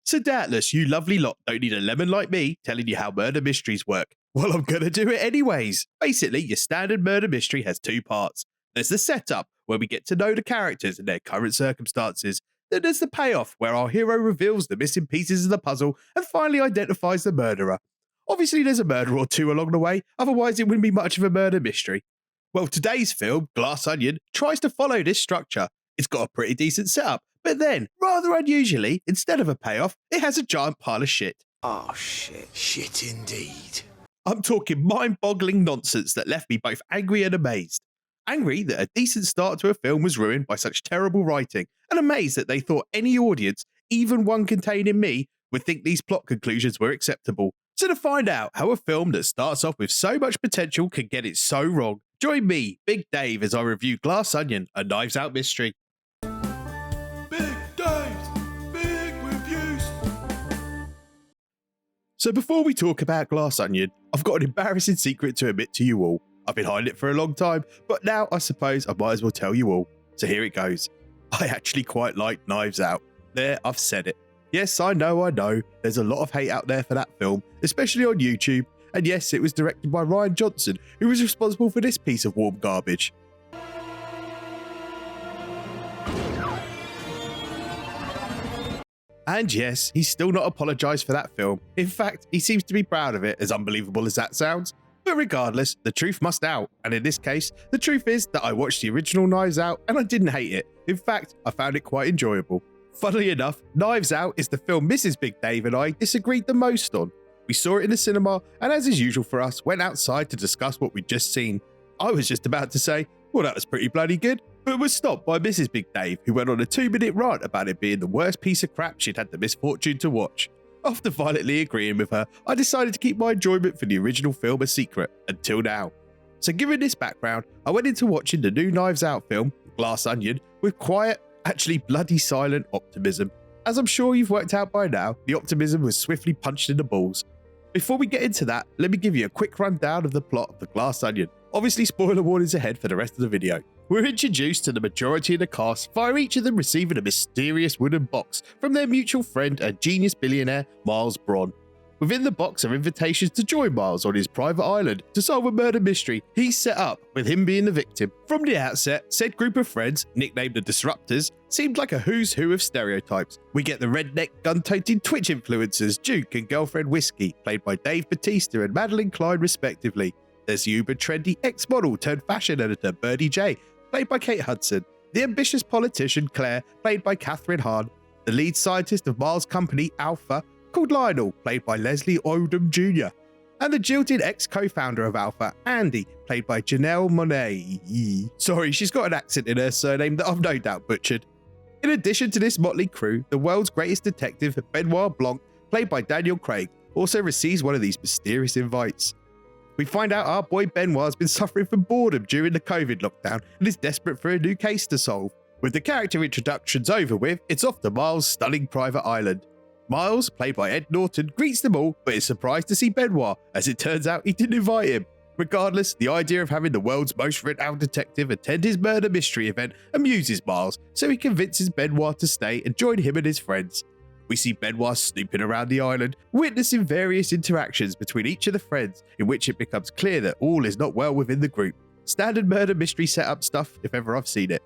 So doubtless you lovely lot don't need a lemon like me telling you how murder mysteries work. Well, I'm gonna do it anyways. Basically, your standard murder mystery has two parts. There's the setup, where we get to know the characters and their current circumstances. Then there's the payoff, where our hero reveals the missing pieces of the puzzle and finally identifies the murderer. Obviously, there's a murder or two along the way, otherwise it wouldn't be much of a murder mystery. Well, today's film, Glass Onion, tries to follow this structure. It's got a pretty decent setup, but then, rather unusually, instead of a payoff, it has a giant pile of shit. Oh shit. Shit indeed. I'm talking mind-boggling nonsense that left me both angry and amazed. Angry that a decent start to a film was ruined by such terrible writing, and amazed that they thought any audience, even one containing me, would think these plot conclusions were acceptable. So to find out how a film that starts off with so much potential can get it so wrong, join me, Big Dave, as I review Glass Onion, a Knives Out mystery. Big Dave's Big Reviews. So before we talk about Glass Onion, I've got an embarrassing secret to admit to you all. I've been hiding it for a long time, but now I suppose I might as well tell you all. So here it goes. I actually quite like Knives Out. There, I've said it. Yes, I know, there's a lot of hate out there for that film, especially on YouTube. And yes, it was directed by Rian Johnson, who was responsible for this piece of warm garbage. And yes, he's still not apologised for that film. In fact, he seems to be proud of it, as unbelievable as that sounds. But regardless, the truth must out, and in this case, the truth is that I watched the original Knives Out and I didn't hate it. In fact, I found it quite enjoyable. Funnily enough, Knives Out is the film Mrs. Big Dave and I disagreed the most on. We saw it in the cinema, and as is usual for us, went outside to discuss what we'd just seen. I was just about to say, well, that was pretty bloody good, but was stopped by Mrs. Big Dave, who went on a 2-minute rant about it being the worst piece of crap she'd had the misfortune to watch. After violently agreeing with her, I decided to keep my enjoyment for the original film a secret, until now. So given this background, I went into watching the new Knives Out film, Glass Onion, with quiet, actually bloody silent optimism. As I'm sure you've worked out by now, the optimism was swiftly punched in the balls. Before we get into that, let me give you a quick rundown of the plot of the Glass Onion. Obviously, spoiler warnings ahead for the rest of the video. We're introduced to the majority of the cast via each of them receiving a mysterious wooden box from their mutual friend and genius billionaire, Miles Bron. Within the box are invitations to join Miles on his private island to solve a murder mystery he's set up, with him being the victim. From the outset, said group of friends, nicknamed the Disruptors, seemed like a who's who of stereotypes. We get the redneck, gun-toting Twitch influencers Duke and girlfriend Whiskey, played by Dave Bautista and Madeline Klein respectively. There's the uber-trendy ex-model turned fashion editor Birdie J, played by Kate Hudson, the ambitious politician Claire, played by Catherine Hahn, the lead scientist of Miles' company Alpha, called Lionel, played by Leslie Odom Jr., and the jilted ex-co-founder of Alpha, Andy, played by Janelle Monáe. Sorry, she's got an accent in her surname that I've no doubt butchered. In addition to this motley crew, the world's greatest detective, Benoit Blanc, played by Daniel Craig, also receives one of these mysterious invites. We find out our boy Benoit has been suffering from boredom during the COVID lockdown and is desperate for a new case to solve. With the character introductions over with, it's off to Miles' stunning private island. Miles, played by Ed Norton, greets them all, but is surprised to see Benoit, as it turns out he didn't invite him. Regardless, the idea of having the world's most renowned detective attend his murder mystery event amuses Miles, so he convinces Benoit to stay and join him and his friends. We see Benoit snooping around the island, witnessing various interactions between each of the friends, in which it becomes clear that all is not well within the group. Standard murder mystery setup stuff, if ever I've seen it.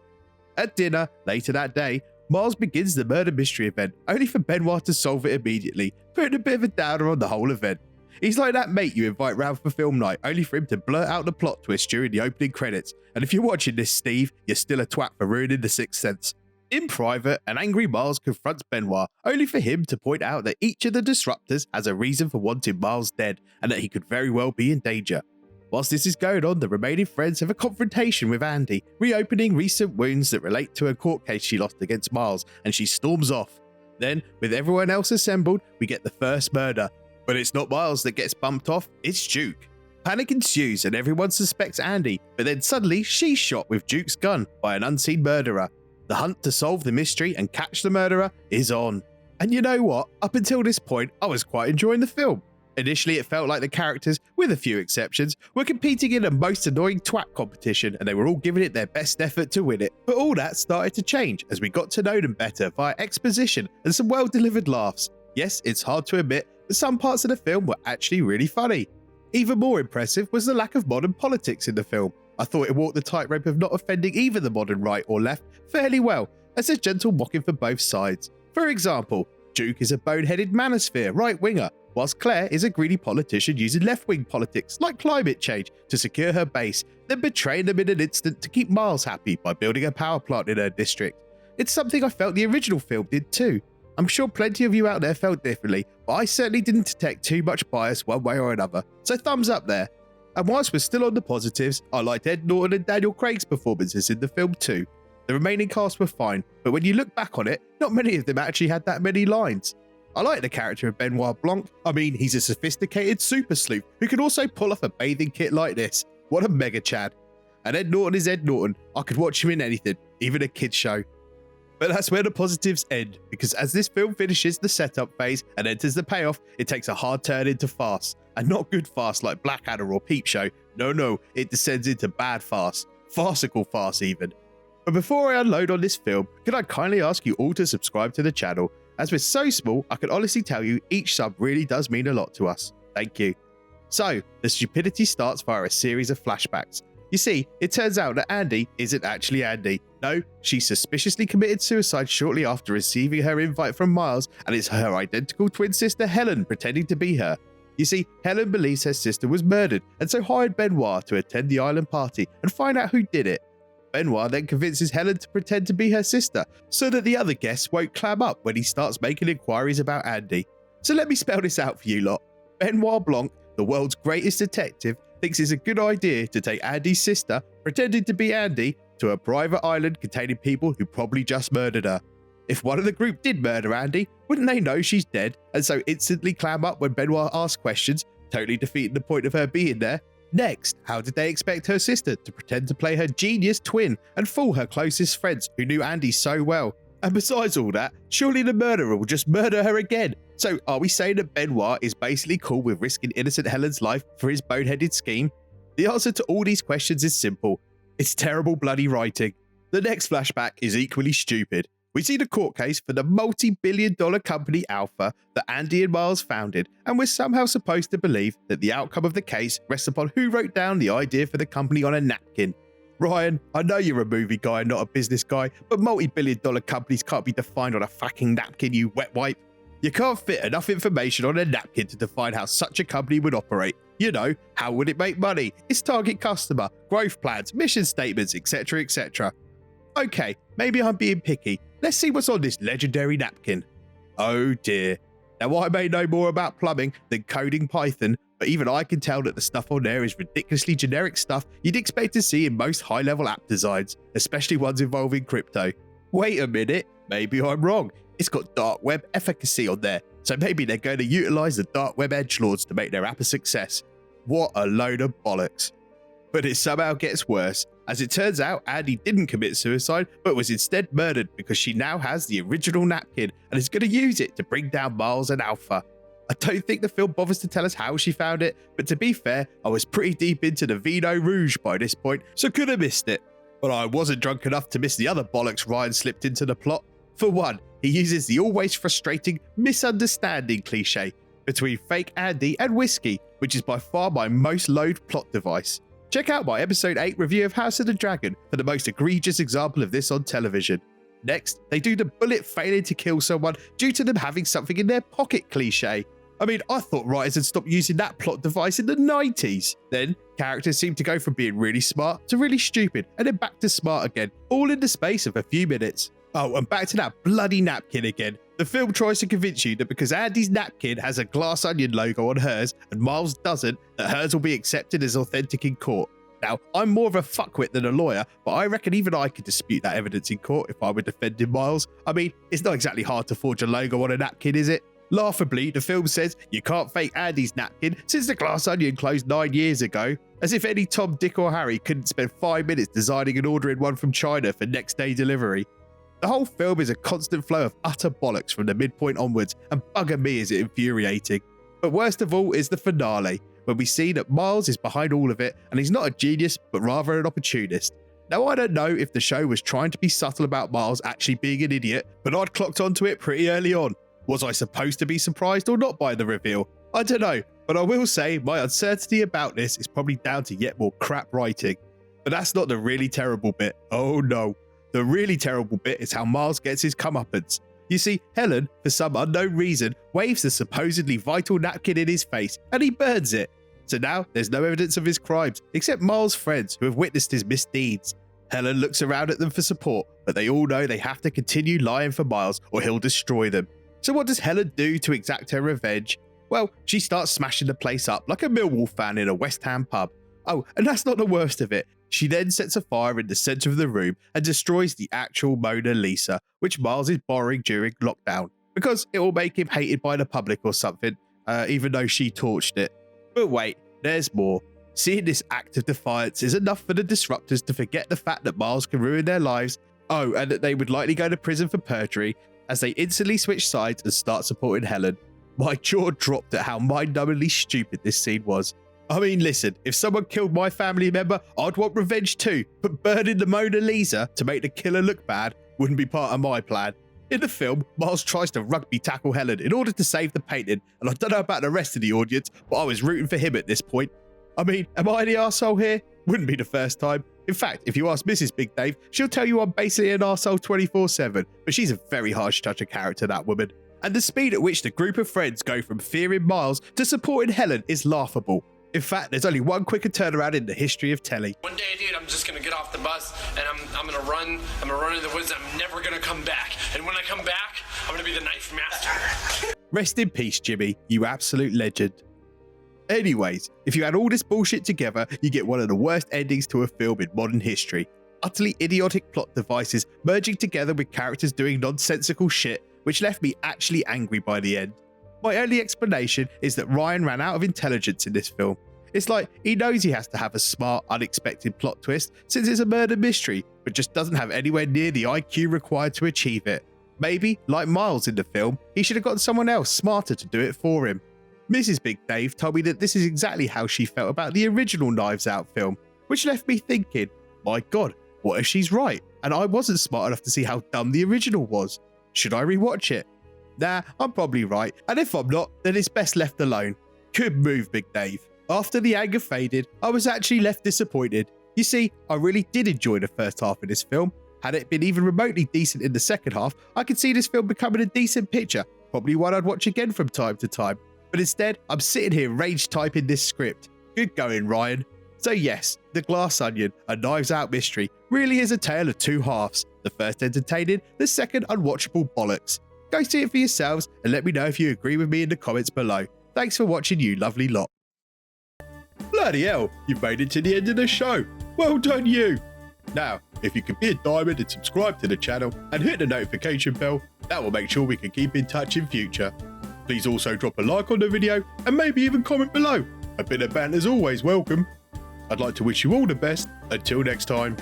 At dinner, later that day, Miles begins the murder mystery event, only for Benoit to solve it immediately, putting a bit of a downer on the whole event. He's like that mate you invite round for film night, only for him to blurt out the plot twist during the opening credits. And if you're watching this, Steve, you're still a twat for ruining The Sixth Sense. In private, an angry Miles confronts Benoit, only for him to point out that each of the Disruptors has a reason for wanting Miles dead, and that he could very well be in danger. Whilst this is going on, the remaining friends have a confrontation with Andy, reopening recent wounds that relate to a court case she lost against Miles, and she storms off. Then, with everyone else assembled, we get the first murder. But it's not Miles that gets bumped off, it's Duke. Panic ensues and everyone suspects Andy, but then suddenly she's shot with Duke's gun by an unseen murderer. The hunt to solve the mystery and catch the murderer is on. And you know what? Up until this point, I was quite enjoying the film. Initially, it felt like the characters, with a few exceptions, were competing in a most annoying twat competition and they were all giving it their best effort to win it. But all that started to change as we got to know them better via exposition and some well-delivered laughs. Yes, it's hard to admit, but some parts of the film were actually really funny. Even more impressive was the lack of modern politics in the film. I thought it walked the tightrope of not offending either the modern right or left fairly well, as a gentle mocking for both sides. For example, Duke is a boneheaded manosphere right-winger, whilst Claire is a greedy politician using left-wing politics like climate change to secure her base, then betraying them in an instant to keep Miles happy by building a power plant in her district. It's something I felt the original film did too. I'm sure plenty of you out there felt differently, but I certainly didn't detect too much bias one way or another, so thumbs up there. And whilst we're still on the positives, I liked Ed Norton and Daniel Craig's performances in the film too. The remaining cast were fine, but when you look back on it, not many of them actually had that many lines. I like the character of Benoit Blanc. I mean, he's a sophisticated super sleuth who can also pull off a bathing kit like this. What a mega chad. And Ed Norton is Ed Norton. I could watch him in anything, even a kid's show. But that's where the positives end, because as this film finishes the setup phase and enters the payoff, it takes a hard turn into farce. And not good farce like Blackadder or Peep Show. No, it descends into bad farce. Farcical farce even. But before I unload on this film, could I kindly ask you all to subscribe to the channel? As we're so small, I can honestly tell you each sub really does mean a lot to us. Thank you. So, the stupidity starts via a series of flashbacks. You see, it turns out that Andy isn't actually Andy. No, she suspiciously committed suicide shortly after receiving her invite from Miles, and it's her identical twin sister Helen pretending to be her. You see, Helen believes her sister was murdered, and so hired Benoit to attend the island party and find out who did it. Benoit then convinces Helen to pretend to be her sister, so that the other guests won't clam up when he starts making inquiries about Andy. So let me spell this out for you lot. Benoit Blanc, the world's greatest detective, thinks it's a good idea to take Andy's sister, pretending to be Andy, to a private island containing people who probably just murdered her. If one of the group did murder Andy, wouldn't they know she's dead and so instantly clam up when Benoit asks questions, totally defeating the point of her being there? Next, how did they expect her sister to pretend to play her genius twin and fool her closest friends who knew Andy so well? And besides all that, surely the murderer will just murder her again. So are we saying that Benoit is basically cool with risking innocent Helen's life for his boneheaded scheme? The answer to all these questions is simple. It's terrible bloody writing. The next flashback is equally stupid. We see the court case for the multi-billion-dollar company Alpha that Andy and Miles founded, and we're somehow supposed to believe that the outcome of the case rests upon who wrote down the idea for the company on a napkin. Ryan, I know you're a movie guy and not a business guy, but multi-billion-dollar companies can't be defined on a fucking napkin, you wet wipe. You can't fit enough information on a napkin to define how such a company would operate. You know, how would it make money, its target customer, growth plans, mission statements, etc, etc. Okay, maybe I'm being picky. Let's see what's on this legendary napkin. Oh dear. Now I may know more about plumbing than coding Python, but even I can tell that the stuff on there is ridiculously generic stuff you'd expect to see in most high-level app designs, especially ones involving crypto. Wait a minute, maybe I'm wrong. It's got dark web efficacy on there, so maybe they're going to utilize the dark web edgelords to make their app a success. What a load of bollocks. But it somehow gets worse. As it turns out, Andy didn't commit suicide, but was instead murdered because she now has the original napkin and is going to use it to bring down Miles and Alpha. I don't think the film bothers to tell us how she found it, but to be fair, I was pretty deep into the Vino Rouge by this point, so could have missed it. But I wasn't drunk enough to miss the other bollocks Ryan slipped into the plot. For one, he uses the always frustrating misunderstanding cliche between fake Andy and whiskey, which is by far my most loathed plot device. Check out my episode 8 review of House of the Dragon for the most egregious example of this on television. Next, they do the bullet failing to kill someone due to them having something in their pocket cliche. I mean, I thought writers had stopped using that plot device in the 90s. Then, characters seem to go from being really smart to really stupid, and then back to smart again, all in the space of a few minutes. Oh, and back to that bloody napkin again. The film tries to convince you that because Andy's napkin has a glassonion logo on hers and Miles doesn't, that hers will be accepted as authentic in court. Now, I'm more of a fuckwit than a lawyer, but I reckon even I could dispute that evidence in court if I were defending Miles. I mean, it's not exactly hard to forge a logo on a napkin, is it? Laughably, the film says you can't fake Andy's napkin since the glassonion closed 9 years ago, as if any Tom, Dick or Harry couldn't spend 5 minutes designing and ordering one from China for next day delivery. The whole film is a constant flow of utter bollocks from the midpoint onwards, and bugger me is it infuriating. But worst of all is the finale, when we see that Miles is behind all of it and he's not a genius but rather an opportunist. Now I don't know if the show was trying to be subtle about Miles actually being an idiot, but I'd clocked onto it pretty early on. Was I supposed to be surprised or not by the reveal? I don't know, but I will say my uncertainty about this is probably down to yet more crap writing. But that's not the really terrible bit. Oh no. The really terrible bit is how Miles gets his comeuppance. You see, Helen, for some unknown reason, waves the supposedly vital napkin in his face and he burns it. So now there's no evidence of his crimes, except Miles' friends who have witnessed his misdeeds. Helen looks around at them for support, but they all know they have to continue lying for Miles or he'll destroy them. So what does Helen do to exact her revenge? Well, she starts smashing the place up like a Millwall fan in a West Ham pub. Oh, and that's not the worst of it. She then sets a fire in the centre of the room and destroys the actual Mona Lisa, which Miles is borrowing during lockdown, because it will make him hated by the public or something, even though she torched it. But wait, there's more. Seeing this act of defiance is enough for the disruptors to forget the fact that Miles can ruin their lives, and that they would likely go to prison for perjury, as they instantly switch sides and start supporting Helen. My jaw dropped at how mind-numbingly stupid this scene was. I mean, listen, if someone killed my family member, I'd want revenge too, but burning the Mona Lisa to make the killer look bad wouldn't be part of my plan. In the film, Miles tries to rugby tackle Helen in order to save the painting, and I don't know about the rest of the audience, but I was rooting for him at this point. I mean, am I the arsehole here? Wouldn't be the first time. In fact, if you ask Mrs. Big Dave, she'll tell you I'm basically an arsehole 24/7, but she's a very harsh judge of character, that woman. And the speed at which the group of friends go from fearing Miles to supporting Helen is laughable. In fact, there's only one quicker turnaround in the history of telly. One day, dude, I'm just gonna get off the bus and I'm gonna run in the woods and I'm never gonna come back. And when I come back, I'm gonna be the knife master. Rest in peace, Jimmy, you absolute legend. Anyways, if you add all this bullshit together, you get one of the worst endings to a film in modern history. Utterly idiotic plot devices merging together with characters doing nonsensical shit, which left me actually angry by the end. My only explanation is that Ryan ran out of intelligence in this film. It's like he knows he has to have a smart, unexpected plot twist since it's a murder mystery, but just doesn't have anywhere near the IQ required to achieve it. Maybe, like Miles in the film, he should have gotten someone else smarter to do it for him. Mrs. Big Dave told me that this is exactly how she felt about the original Knives Out film, which left me thinking, my god, what if she's right and I wasn't smart enough to see how dumb the original was? Should I rewatch it? Nah, I'm probably right, and if I'm not, then it's best left alone. Good move, Big Dave. After the anger faded, I was actually left disappointed. You see, I really did enjoy the first half of this film. Had it been even remotely decent in the second half, I could see this film becoming a decent picture, probably one I'd watch again from time to time. But instead, I'm sitting here rage typing this script. Good going, Ryan. So yes, The Glass Onion, a Knives Out mystery, really is a tale of two halves. The first entertaining, the second unwatchable bollocks. Go see it for yourselves and let me know if you agree with me in the comments below. Thanks for watching, you lovely lot. Bloody hell, you've made it to the end of the show. Well done you. Now, if you could be a diamond and subscribe to the channel and hit the notification bell, that will make sure we can keep in touch in future. Please also drop a like on the video and maybe even comment below. A bit of banter is always welcome. I'd like to wish you all the best. Until next time.